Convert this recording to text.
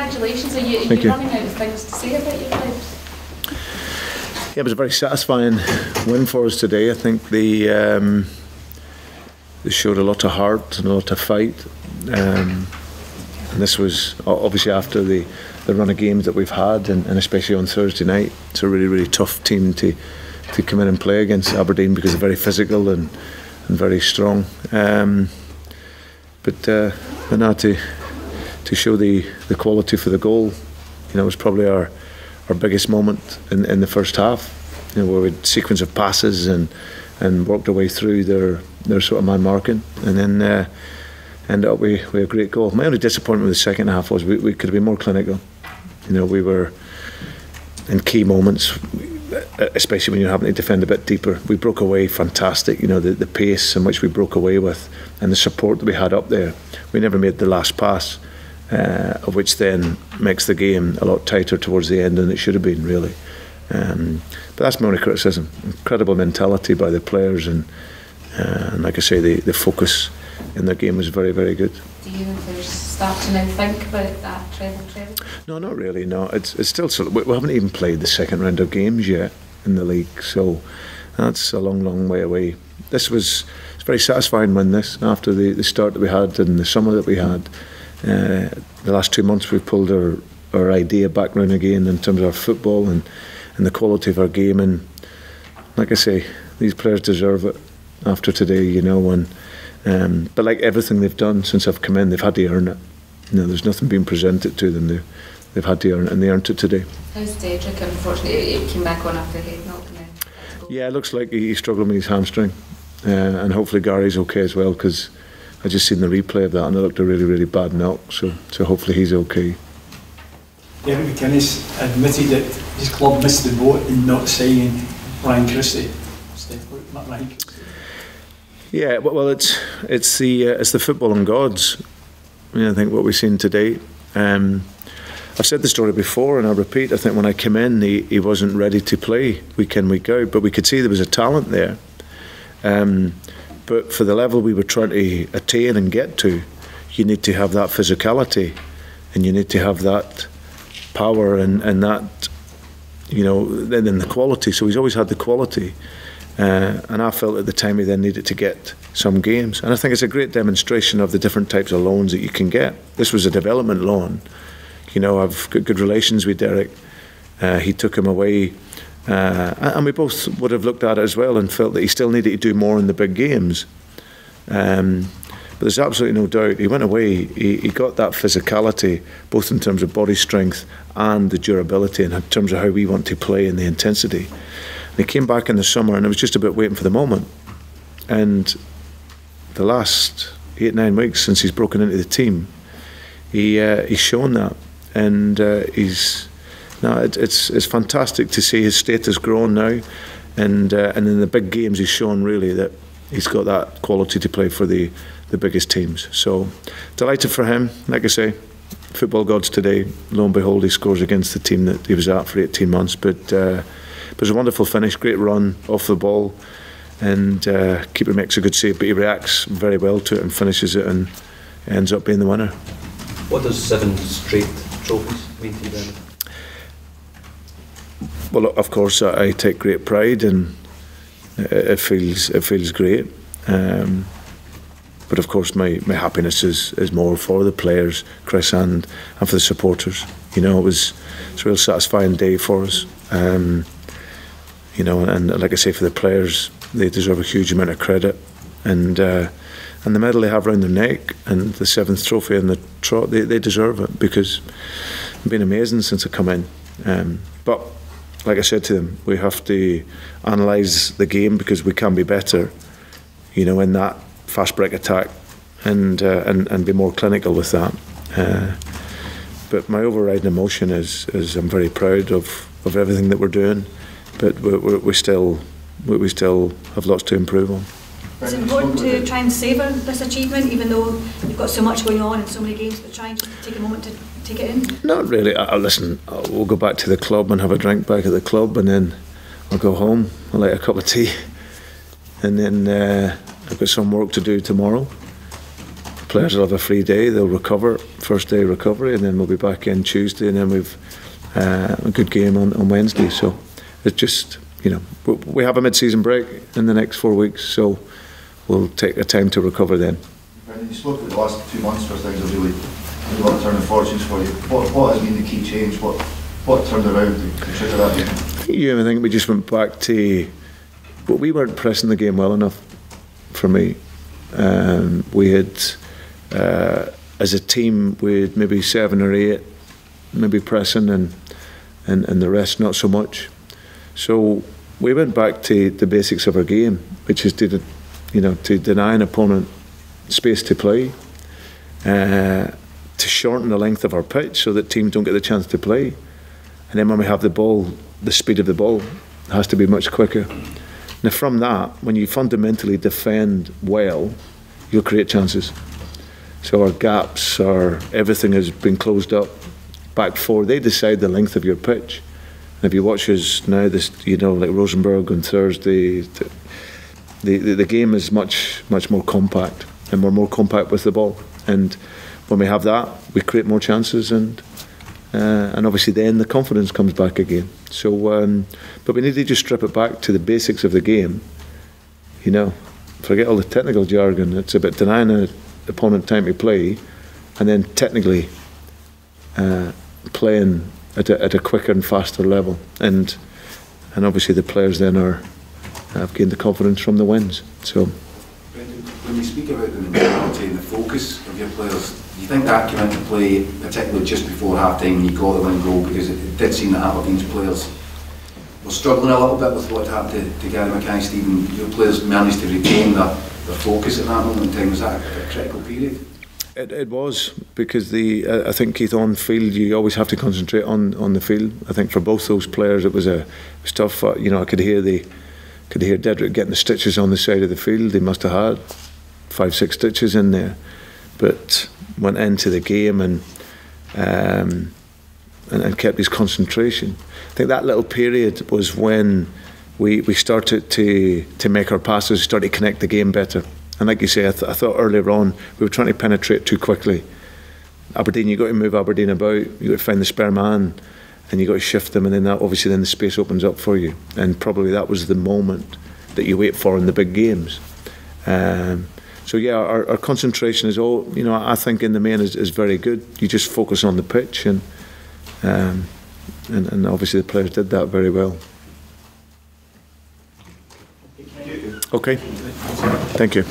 congratulations. Are you running out of things to say about your players? Yeah, it was a very satisfying win for us today. I think they showed a lot of heart and a lot of fight. And this was obviously after the run of games that we've had, and especially on Thursday night. It's a really, really tough team to come in and play against Aberdeen, because they're very physical and very strong. But now to show the quality for the goal, was probably our biggest moment in the first half. Where we had a sequence of passes and worked our way through their sort of man marking, and then ended up with a great goal. My only disappointment with the second half was we could have been more clinical. We were in key moments, especially when you're having to defend a bit deeper. We broke away fantastic. The pace in which we broke away with, and the support that we had up there. We never made the last pass, of which then makes the game a lot tighter towards the end than it should have been, really. But that's my only criticism. Incredible mentality by the players, and like I say, the focus in their game was very, very good. Do you start to now think about that treble? No, not really. No, it's still we haven't even played the second round of games yet in the league, so that's a long, long way away. It's a very satisfying win, this, after the start that we had and the summer that we had. The last 2 months we've pulled our idea back round again in terms of our football and the quality of our game, and like I say, these players deserve it after today, but like everything they've done since I've come in, they've had to earn it. There's nothing being presented to them. They've had to earn it, and they earned it today. How's Dedrick? Unfortunately, he came back on after head knock. Yeah, it looks like he struggled with his hamstring, and hopefully Gary's okay as well, because I just seen the replay of that and it looked a really, really bad knock. So hopefully he's okay. Derek McInnes admitted that his club missed the boat in not signing Ryan Christie. Yeah, well, it's the footballing gods. I think what we've seen today. I've said the story before, and I repeat. I think when I came in, he wasn't ready to play week in, week out, but we could see there was a talent there. But for the level we were trying to attain and get to, you need to have that physicality, and you need to have that power and that, then the quality. So he's always had the quality. And I felt at the time he then needed to get some games. And I think it's a great demonstration of the different types of loans that you can get. This was a development loan. I've got good relations with Derek. He took him away. And we both would have looked at it as well and felt that he still needed to do more in the big games. But there's absolutely no doubt. He went away, he got that physicality, both in terms of body strength and the durability, and in terms of how we want to play and the intensity. And he came back in the summer, and it was just about waiting for the moment. And the last 8-9 weeks since he's broken into the team, he's shown that. And it's fantastic to see his status grown now, and in the big games he's shown really that he's got that quality to play for the biggest teams. So delighted for him. Like I say, football gods today. Lo and behold, he scores against the team that he was at for 18 months. But it was a wonderful finish, great run off the ball, and keeper makes a good save, but he reacts very well to it and finishes it and ends up being the winner. What does 7 straight trophies mean to you then? Well, of course, I take great pride, and it feels great. But of course, my happiness is more for the players, Chris, and for the supporters. It's a real satisfying day for us. And like I say, for the players, they deserve a huge amount of credit, and the medal they have around their neck and the 7th trophy and the trot, they deserve it, because it's been amazing since I come in. But like I said to them, we have to analyse the game, because we can be better, in that fast break attack, and be more clinical with that. But my overriding emotion is I'm very proud of everything that we're doing, but we still have lots to improve on. Is it important to try and savour this achievement, even though you've got so much going on and so many games, but try and just take a moment to take it in? Not really. Listen, we'll go back to the club and have a drink back at the club, and then I'll go home, I'll light a cup of tea, and then I've got some work to do tomorrow. players will have a free day, they'll recover, first day recovery, and then we'll be back in Tuesday, and then we've a good game on Wednesday. So it's just, you know, we have a mid-season break in the next 4 weeks, so we'll take a time to recover then. Brendan, you spoke about the last 2 months where things have really got turning fortunes for you. What has been the key change? What turned around to trigger that? Yeah, I think we just went back to, but we weren't pressing the game well enough for me. We had, as a team, we had maybe 7 or 8, maybe pressing, and the rest not so much. So we went back to the basics of our game, which is to deny an opponent space to play, to shorten the length of our pitch so that teams don't get the chance to play. And then when we have the ball, the speed of the ball has to be much quicker. Now from that, when you fundamentally defend well, you'll create chances. So our gaps, everything has been closed up. Back four, they decide the length of your pitch. And if you watch us now, like Rosenborg on Thursday, the game is much more compact, and we're more compact with the ball. And when we have that, we create more chances, and obviously then the confidence comes back again. So, but we need to just strip it back to the basics of the game. You know, forget all the technical jargon. It's about denying an opponent time to play, and then technically playing at a quicker and faster level. And obviously the players then have gained the confidence from the wins. So. Brendan, when you speak about the mentality and the focus of your players, do you think that came into play, particularly just before half-time when you got the win goal? Because it did seem that Aberdeen's players were struggling a little bit with what happened to Gary Mackay. Stephen, your players managed to retain their focus at that moment in time. Was that a critical period? It was, because I think, Keith, on field you always have to concentrate on the field. I think for both those players it was tough. You know, I could hear Dedrick getting the stitches on the side of the field. He must have had 5-6 stitches in there, but went into the game and kept his concentration. I think that little period was when we started to make our passes, started to connect the game better. And like you say, I thought earlier on we were trying to penetrate too quickly. Aberdeen, you've got to move Aberdeen about, you've got to find the spare man, and you've got to shift them, and then that, obviously then the space opens up for you. And probably that was the moment that you wait for in the big games. So yeah, our concentration is all, you know, I think in the main is very good. You just focus on the pitch, and obviously the players did that very well. Okay, thank you.